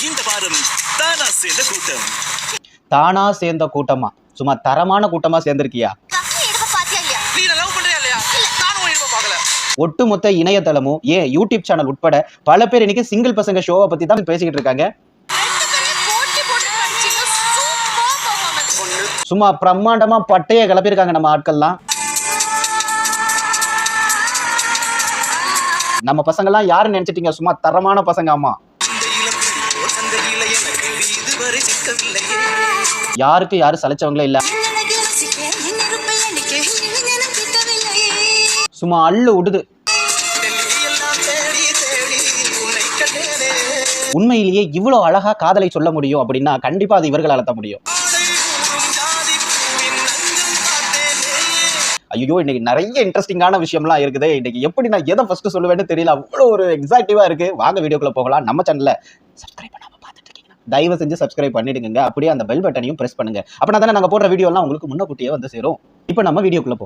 இந்த வாரம் தானா சேர்ந்த கூட்டம். தானா சேர்ந்த கூட்டமா? சும்மா தரமான கூட்டமா சேர்ந்திருக்கியா? ஒட்டுமொத்த இணையதளமும் ஏன் யூடியூப் சேனல் உட்பட பல பேர் இன்னைக்கு சிங்கிள் பசங்க ஷோவை பத்தி தான் பேசிக்கிட்டு இருக்காங்க. சும்மா பிரம்மாண்டமா பட்டைய கிளப்பியிருக்காங்க நம்ம ஆட்கள்லாம். நம்ம பசங்கள்லாம் யாருன்னு நினைச்சிட்டீங்க? சும்மா தரமான பசங்க. ஆமா, யாருக்கு யாரு சலைச்சவங்களே இல்ல. சும்மா அள்ளு விடுது. உண்மையிலேயே இவ்வளவு அழகா காதலை சொல்ல முடியும் அப்படின்னா கண்டிப்பா அது இவர்களால தான் முடியும். ஐயோ, இன்னைக்கு நிறைய இன்ட்ரெஸ்டிங்கான விஷயம்லாம் இருக்குது. இன்னைக்கு எப்படி நான் எதை ஃபர்ஸ்ட் சொல்லுவேன்னு தெரியல. அவ்வளோ ஒரு எக்ஸைட்டிவா இருக்கு. வாங்க வீடியோக்குள்ள போகலாம். நம்ம சேனல்ல சப்ஸ்கிரைப் பண்ணாம பார்த்துட்டு இருக்கீங்கன்னா தயவு செஞ்சு சப்ஸ்கிரைப் பண்ணிடுங்க. அப்படியே அந்த பெல் பட்டனையும் பிரஸ் பண்ணுங்க. அப்படின்னா தானே நாங்க போடுற வீடியோ எல்லாம் உங்களுக்கு முன்னக்கூட்டியே வந்து சேரும். இப்போ நம்ம வீடியோக்குள்ள போ.